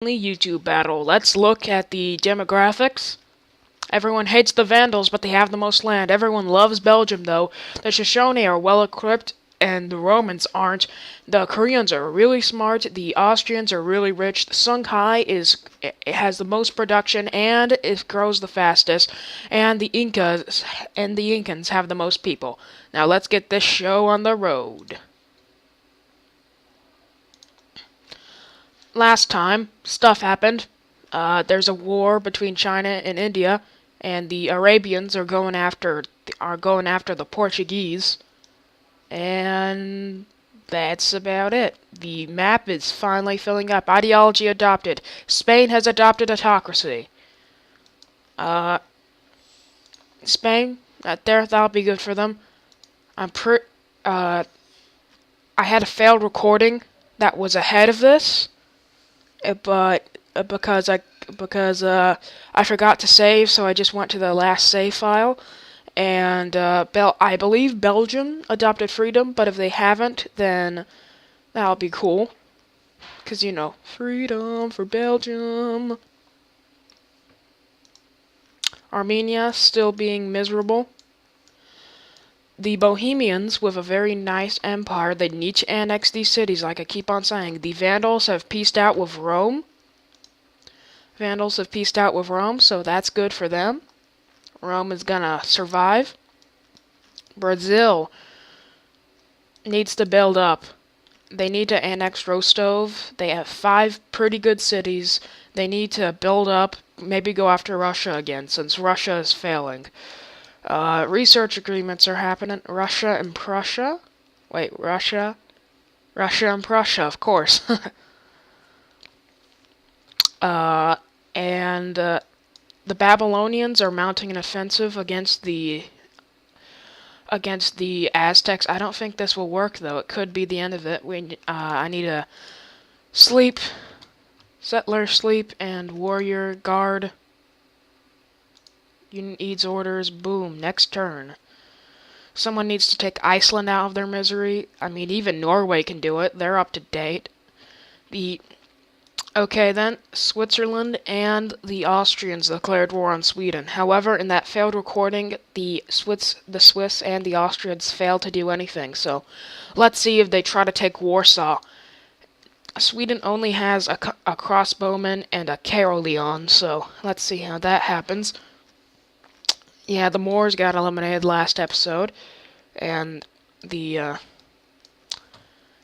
YouTube battle. Let's look at the demographics. Everyone hates the Vandals, but they have the most land. Everyone loves Belgium, though. The Shoshone are well-equipped, and the Romans aren't. The Koreans are really smart. The Austrians are really rich. The Songhai has the most production, and it grows the fastest. And the Incans have the most people. Now let's get this show on the road. Last time, stuff happened. There's a war between China and India, and the Arabians are going after the Portuguese, and that's about it. The map is finally filling up. Ideology adopted. Spain has adopted autocracy. Spain, that'll be good for them. I had a failed recording that was ahead of this. But because I forgot to save, so I just went to the last save file, and I believe Belgium adopted freedom, but if they haven't, then that'll be cool, 'cause freedom for Belgium. Armenia still being miserable. The Bohemians, with a very nice empire, they need to annex these cities, like I keep on saying. The Vandals have peaced out with Rome. So that's good for them. Rome is gonna survive. Brazil needs to build up. They need to annex Rostov. They have 5 pretty good cities. They need to build up, maybe go after Russia again, since Russia is failing. Research agreements are happening. Russia and Prussia, of course. And the Babylonians are mounting an offensive against the Aztecs. I don't think this will work, though. It could be the end of it. I need to sleep, settler sleep, and warrior guard. Unit needs orders. Boom. Next turn. Someone needs to take Iceland out of their misery. I mean, even Norway can do it. They're up to date. Okay then, Switzerland and the Austrians declared war on Sweden. However, in that failed recording, the Swiss and the Austrians failed to do anything. So, let's see if they try to take Warsaw. Sweden only has a crossbowman and a Caroleon, so let's see how that happens. Yeah, the Moors got eliminated last episode, and the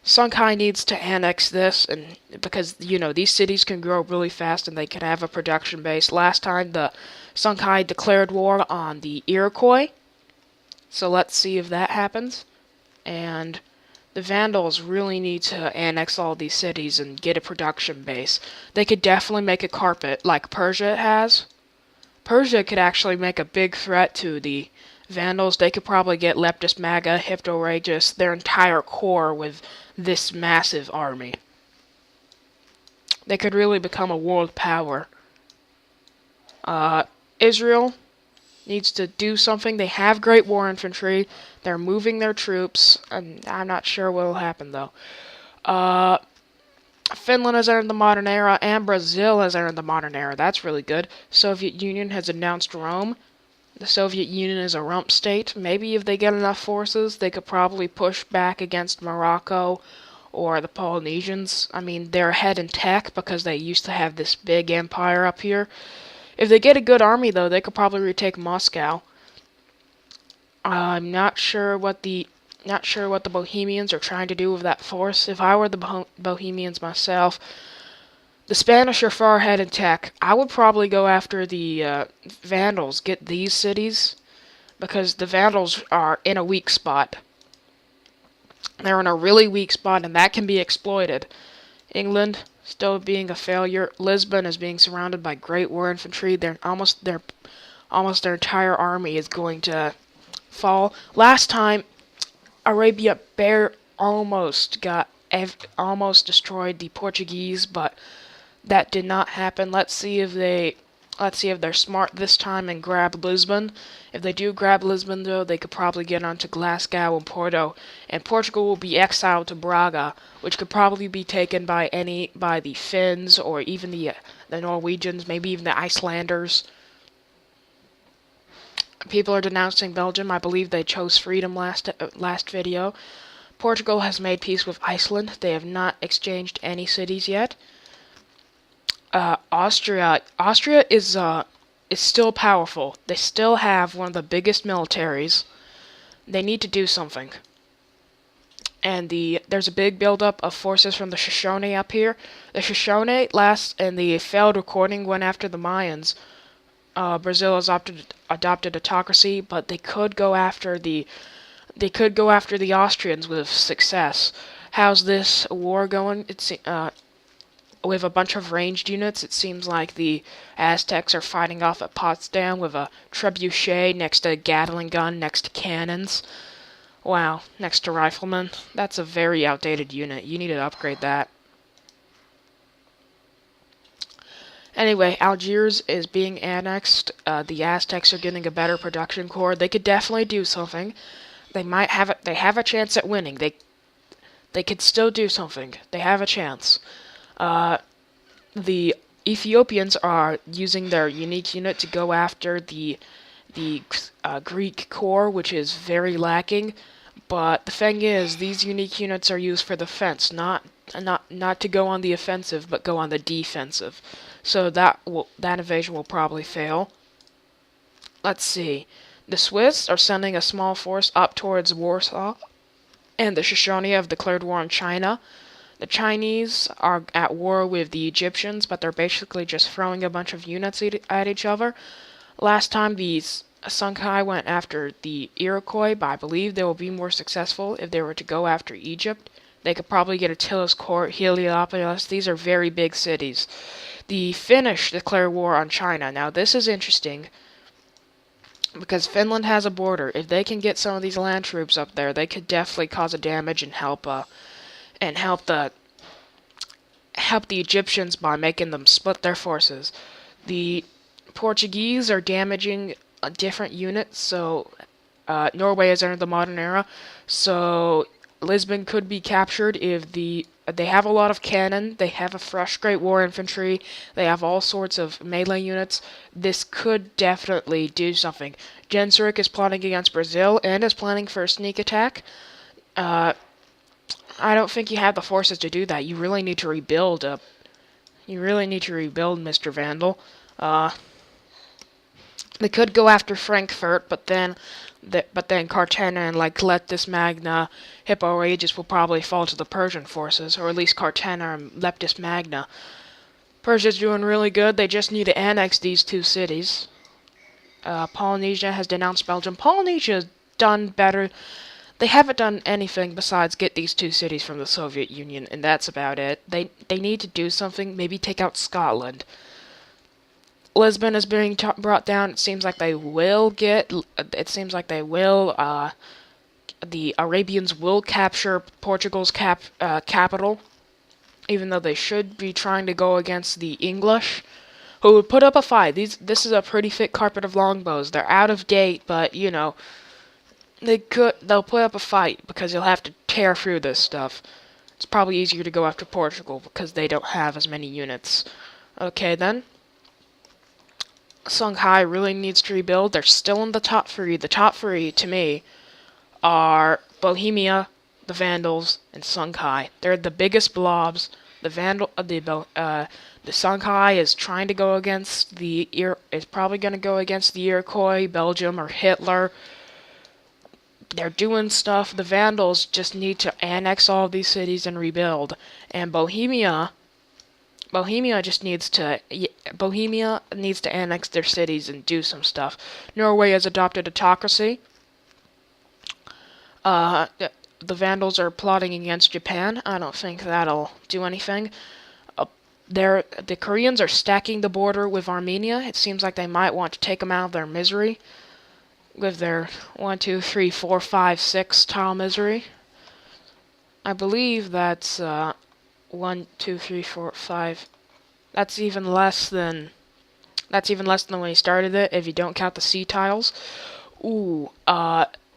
Songhai needs to annex this, and because these cities can grow really fast and they can have a production base. Last time the Songhai declared war on the Iroquois, so let's see if that happens. And the Vandals really need to annex all these cities and get a production base. They could definitely make a carpet like Persia has. Persia could actually make a big threat to the Vandals. They could probably get Leptis Maga, Hyptoragus, their entire core with this massive army. They could really become a world power. Israel needs to do something. They have great war infantry. They're moving their troops. I'm not sure what will happen, though. Finland has entered the modern era, and Brazil has entered the modern era. That's really good. Soviet Union has announced Rome. The Soviet Union is a rump state. Maybe if they get enough forces, they could probably push back against Morocco or the Polynesians. I mean, they're ahead in tech because they used to have this big empire up here. If they get a good army, though, they could probably retake Moscow. I'm not sure what the Bohemians are trying to do with that force. If I were the Bohemians myself, the Spanish are far ahead in tech. I would probably go after the Vandals, get these cities, because the Vandals are in a weak spot. They're in a really weak spot, and that can be exploited. England still being a failure. Lisbon is being surrounded by great war infantry. Almost their entire army is going to fall. Last time, Arabia almost destroyed the Portuguese, but that did not happen. Let's see if they Let's see if they're smart this time and grab Lisbon. If they do grab Lisbon, though, they could probably get onto Glasgow and Porto, and Portugal will be exiled to Braga, which could probably be taken by the Finns or even the Norwegians, maybe even the Icelanders. People are denouncing Belgium. I believe they chose freedom last video. Portugal has made peace with Iceland. They have not exchanged any cities yet. Austria is still powerful. They still have one of the biggest militaries. They need to do something. And there's a big buildup of forces from the Shoshone up here. The Shoshone last in the failed recording went after the Mayans. Brazil has adopted autocracy, but they could go after the Austrians with success. How's this war going? With a bunch of ranged units, it seems like the Aztecs are fighting off at Potsdam with a trebuchet next to a Gatling gun, next to cannons. Wow, next to riflemen. That's a very outdated unit. You need to upgrade that. Anyway, Algiers is being annexed. The Aztecs are getting a better production core. They could definitely do something. They have a chance at winning. They could still do something. They have a chance. The Ethiopians are using their unique unit to go after the Greek core, which is very lacking. But the thing is, these unique units are used for defense, not to go on the offensive, but go on the defensive. So that invasion will probably fail. Let's see. The Swiss are sending a small force up towards Warsaw, and the Shoshone have declared war on China. The Chinese are at war with the Egyptians, but they're basically just throwing a bunch of units at each other. Last time the Songhai went after the Iroquois, but I believe they will be more successful if they were to go after Egypt. They could probably get Attila's court, Heliopolis. These are very big cities. The Finnish declare war on China. Now this is interesting, because Finland has a border. If they can get some of these land troops up there, they could definitely cause a damage and help the Egyptians by making them split their forces. The Portuguese are damaging a different unit, so Norway has entered the modern era, so Lisbon could be captured if they have a lot of cannon, they have a fresh Great War infantry, they have all sorts of melee units. This could definitely do something. Genseric is plotting against Brazil and is planning for a sneak attack. I don't think you have the forces to do that. You really need to rebuild. Mr. Vandal. They could go after Frankfurt, but then Cartagena and Leptis Magna, Hippo Aegis will probably fall to the Persian forces, or at least Cartagena and Leptis Magna. Persia's doing really good. They just need to annex these two cities. Polynesia has denounced Belgium. Polynesia's done better. They haven't done anything besides get these two cities from the Soviet Union, and that's about it. They need to do something, maybe take out Scotland. Lisbon is being brought down. It seems like they will. The Arabians will capture Portugal's capital, even though they should be trying to go against the English, who would put up a fight. This is a pretty thick carpet of longbows. They're out of date, but you know, they'll put up a fight because you'll have to tear through this stuff. It's probably easier to go after Portugal because they don't have as many units. Okay then. Songhai really needs to rebuild. They're still in the top three. The top three, to me, are Bohemia, the Vandals, and Songhai. They're the biggest blobs. The Songhai is trying to go against is probably going to go against the Iroquois, Belgium, or Hitler. They're doing stuff. The Vandals just need to annex all of these cities and rebuild. And Bohemia needs to annex their cities and do some stuff. Norway has adopted autocracy. The Vandals are plotting against Japan. I don't think that'll do anything. The Koreans are stacking the border with Armenia. It seems like they might want to take them out of their misery with their 1, 2, 3, 4, 5, 6 tile misery. I believe that's 1, 2, 3, 4, 5. That's even less than That's even less than when he started it, if you don't count the sea tiles. Ooh,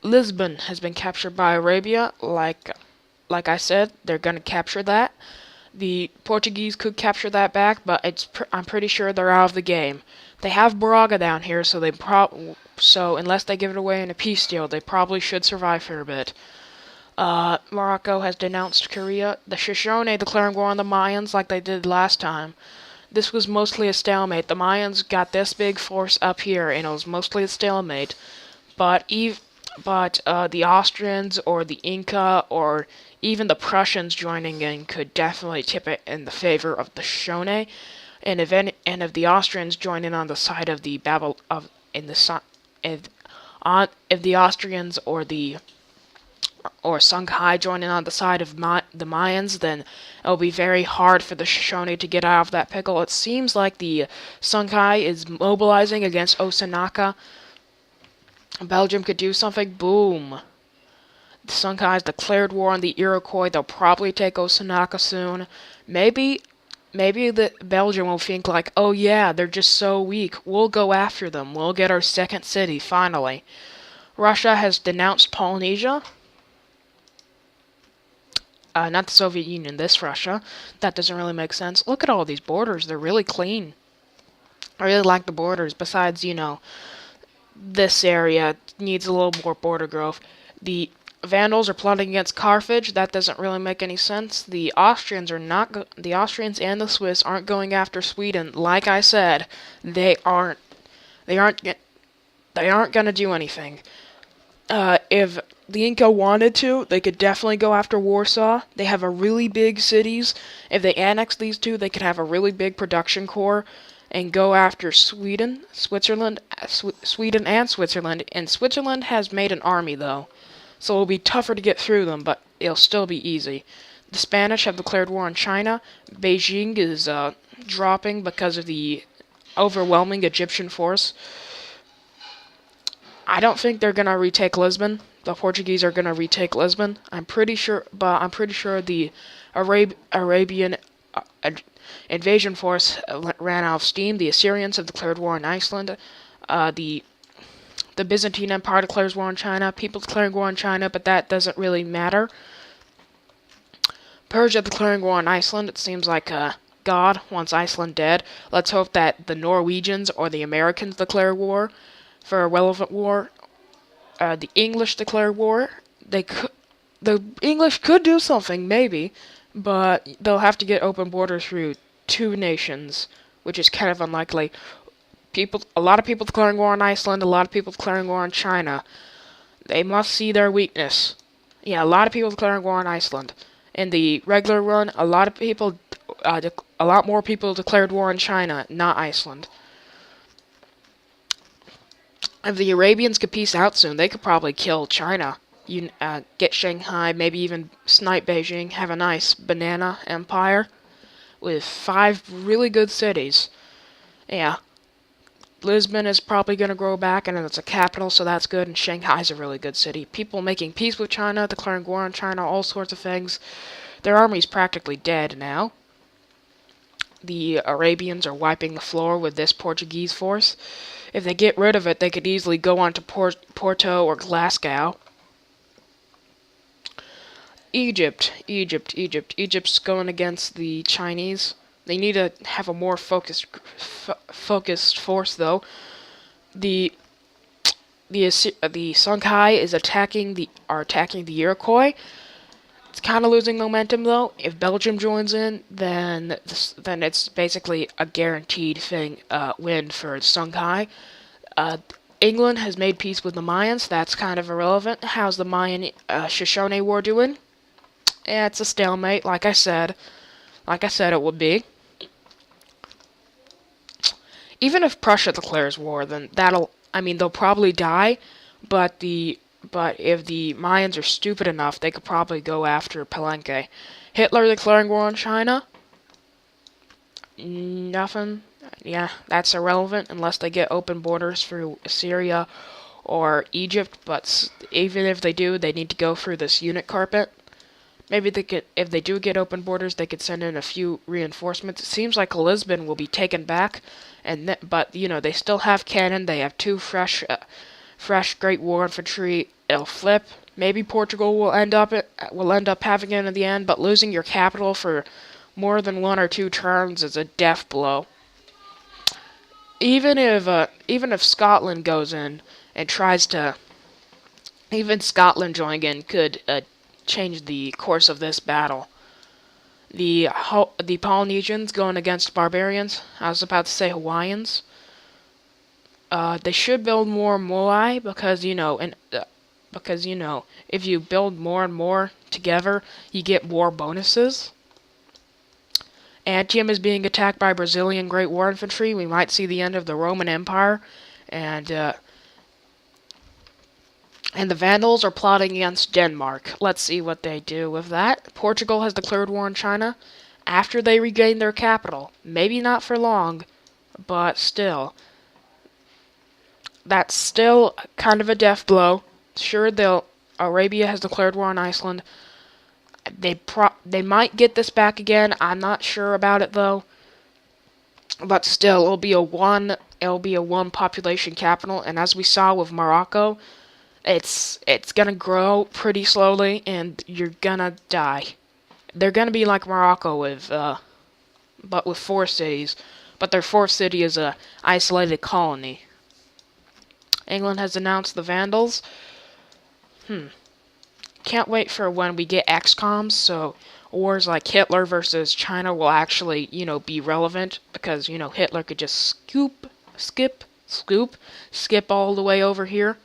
Lisbon has been captured by Arabia. Like I said, they're gonna capture that. The Portuguese could capture that back, but I'm pretty sure they're out of the game. They have Braga down here, so unless they give it away in a peace deal, they probably should survive for a bit. Morocco has denounced Korea. The Shoshone declaring war on the Mayans like they did last time. This was mostly a stalemate. The Mayans got this big force up here, and it was mostly a stalemate. But the Austrians or the Inca or even the Prussians joining in could definitely tip it in the favor of the Shoshone. And if the Austrians join in on the side of the if the Austrians or Songhai join in on the side of the Mayans, then it'll be very hard for the Shoshone to get out of that pickle. It seems like the Songhai is mobilizing against Osaka. Belgium could do something. Boom. The Songhai's declared war on the Iroquois. They'll probably take Osaka soon. Maybe the Belgium will think like, oh yeah, they're just so weak. We'll go after them. We'll get our second city, finally. Russia has denounced Polynesia. Not the Soviet Union, this Russia. That doesn't really make sense. Look at all these borders. They're really clean. I really like the borders. Besides, this area needs a little more border growth. The Vandals are plotting against Carthage. That doesn't really make any sense. The Austrians and the Swiss aren't going after Sweden. Like I said, they aren't gonna do anything. If the Inca wanted to, they could definitely go after Warsaw. They have a really big cities. If they annex these two, they could have a really big production core and go after Sweden and Switzerland. And Switzerland has made an army, though, so it'll be tougher to get through them, but it'll still be easy. The Spanish have declared war on China. Beijing is dropping because of the overwhelming Egyptian force. I don't think they're gonna retake Lisbon. The Portuguese are gonna retake Lisbon. I'm pretty sure the Arabian invasion force ran out of steam. The Assyrians have declared war on Iceland. The Byzantine Empire declares war on China. People declaring war on China, but that doesn't really matter. Persia declaring war on Iceland. It seems like God wants Iceland dead. Let's hope that the Norwegians or the Americans declare war for a relevant war. The English declare war. The English could do something, maybe, but they'll have to get open borders through two nations, which is kind of unlikely. A lot of people declaring war on Iceland, a lot of people declaring war on China. They must see their weakness. Yeah, a lot of people declaring war on Iceland. In the regular run, a lot more people declared war on China, not Iceland. If the Arabians could peace out soon, they could probably kill China. Get Shanghai, maybe even snipe Beijing, have a nice banana empire with 5 really good cities. Yeah. Lisbon is probably going to grow back, and it's a capital, so that's good, and Shanghai's a really good city. People making peace with China, declaring war on China, all sorts of things. Their army's practically dead now. The Arabians are wiping the floor with this Portuguese force. If they get rid of it, they could easily go on to Porto or Glasgow. Egypt's going against the Chinese. They need to have a more focused force, though. The Songhai is attacking the Iroquois. It's kind of losing momentum, though. If Belgium joins in, then it's basically a guaranteed win for Songhai. England has made peace with the Mayans. That's kind of irrelevant. How's the Mayan Shoshone War doing? Yeah, it's a stalemate, like I said. Like I said it would be. Even if Prussia declares war, then they'll probably die, but if the Mayans are stupid enough, they could probably go after Palenque. Hitler declaring war on China? Nothing. Yeah, that's irrelevant unless they get open borders through Syria or Egypt, but even if they do, they need to go through this unit carpet. Maybe they could, if they do get open borders, they could send in a few reinforcements. It seems like Lisbon will be taken back, but you know they still have cannon. They have two fresh Great War infantry. It'll flip. Maybe Portugal will end up having it in the end, but losing your capital for more than 1 or 2 turns is a death blow. Even if Scotland goes in and tries to, even Scotland joining in could change the course of this battle. The Polynesians going against barbarians. I was about to say Hawaiians. They should build more moai because if you build more and more together, you get war bonuses. Antium is being attacked by Brazilian Great War infantry. We might see the end of the Roman Empire, and the Vandals are plotting against Denmark. Let's see what they do with that. Portugal has declared war on China after they regain their capital. Maybe not for long, but still. That's still kind of a death blow. Sure, Arabia has declared war on Iceland. They might get this back again. I'm not sure about it though. But still, it'll be a one population capital, and as we saw with Morocco, it's gonna grow pretty slowly, and you're gonna die. They're gonna be like Morocco but with 4 cities. But their 4th city is a isolated colony. England has announced the Vandals. Can't wait for when we get XCOMs, so wars like Hitler versus China will actually, be relevant, because, Hitler could just skip all the way over here.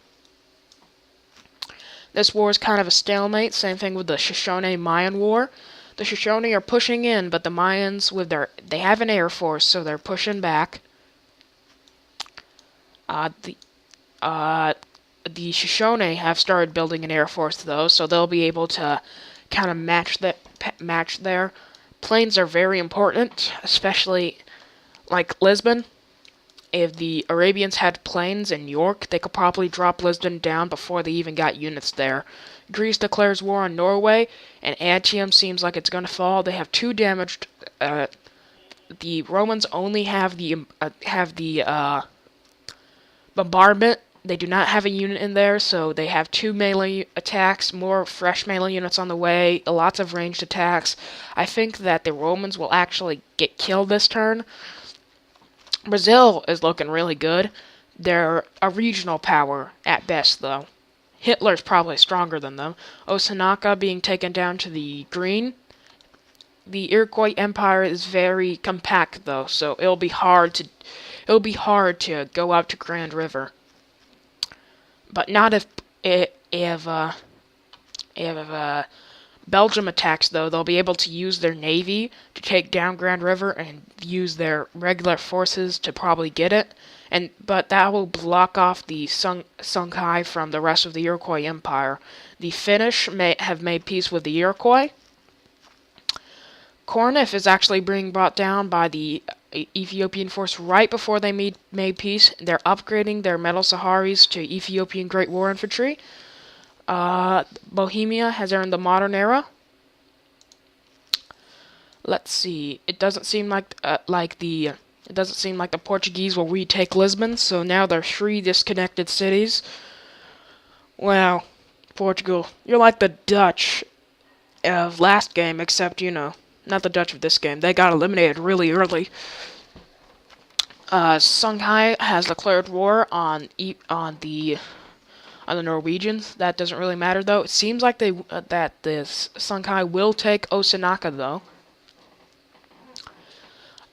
This war is kind of a stalemate, same thing with the Shoshone-Mayan War. The Shoshone are pushing in, but the Mayans, they have an air force, so they're pushing back. The Shoshone have started building an air force though, so they'll be able to kind of match there. Planes are very important, especially like Lisbon. If the Arabians had planes in York, they could probably drop Lisbon down before they even got units there. Greece declares war on Norway, and Antium seems like it's going to fall. They have 2 damaged. The Romans only have the bombardment. They do not have a unit in there, so they have 2 melee attacks, more fresh melee units on the way, lots of ranged attacks. I think that the Romans will actually get killed this turn. Brazil is looking really good. They're a regional power at best, though. Hitler's probably stronger than them. Osaka being taken down to the green. The Iroquois Empire is very compact, though, so it'll be hard to go out to Grand River. But not if Belgium attacks, though. They'll be able to use their navy to take down Grand River and use their regular forces to probably get it. But that will block off the Songhai from the rest of the Iroquois Empire. The Finnish have made peace with the Iroquois. Kornif is actually being brought down by the Ethiopian force right before they made peace. They're upgrading their Metal Saharis to Ethiopian Great War Infantry. Bohemia has earned the modern era. Let's see. It doesn't seem like the Portuguese will retake Lisbon. So now they're 3 disconnected cities. Wow, Portugal, you're like the Dutch of last game, except not the Dutch of this game. They got eliminated really early. Songhai has declared war on the Norwegians. That doesn't really matter though. It seems like that this Songhai will take Osaka though.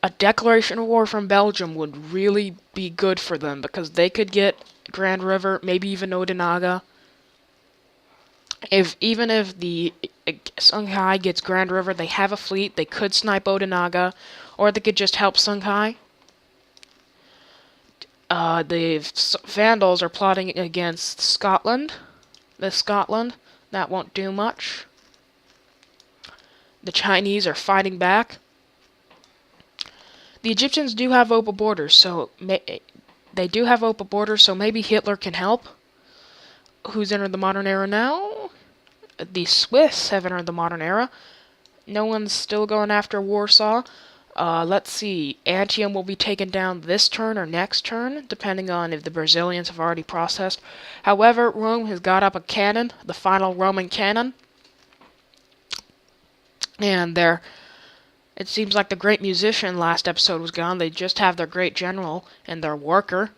A declaration of war from Belgium would really be good for them because they could get Grand River, maybe even Odinaga. Even if the Songhai gets Grand River, they have a fleet. They could snipe Odinaga, or they could just help Songhai. The Vandals are plotting against Scotland. That won't do much. The Chinese are fighting back. The Egyptians do have open borders, so maybe Hitler can help. Who's entered the modern era now? the Swiss have entered the modern era. No one's still going after Warsaw. Let's see. Antium will be taken down this turn or next turn, depending on if the Brazilians have already processed. However, Rome has got up a cannon, the final Roman cannon. And it seems like the great musician last episode was gone. They just have their great general and their worker.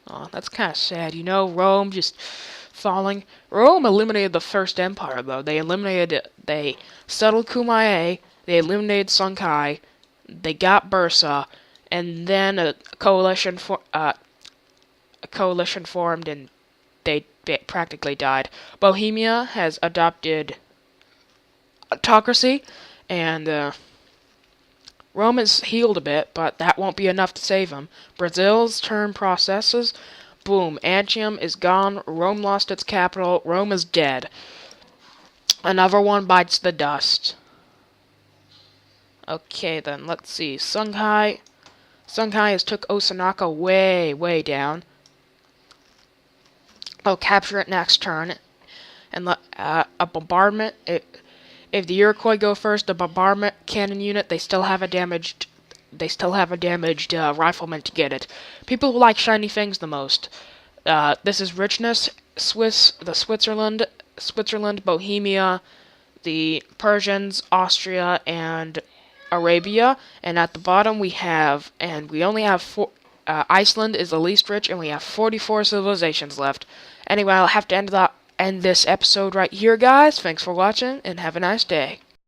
Oh, that's kind of sad. You know, Rome just falling. Rome eliminated the First Empire, though. They settled Cumae, they eliminated Songhai, they got Bursa, and then a coalition formed, and they practically died. Bohemia has adopted autocracy, and Rome is healed a bit, but that won't be enough to save him. Brazil's turn processes. Boom, Antium is gone. Rome lost its capital. Rome is dead. Another one bites the dust. Okay, then, let's see. Songhai has took Osaka way, way down. I'll capture it next turn. And a bombardment. If the Iroquois go first, the bombardment cannon unit, they still have a damaged rifleman to get it. People who like shiny things the most. This is richness. Switzerland, Bohemia, the Persians, Austria, and Arabia. And at the bottom we only have Iceland is the least rich, and we have 44 civilizations left. Anyway, I'll have to end this episode right here, guys. Thanks for watching, and have a nice day.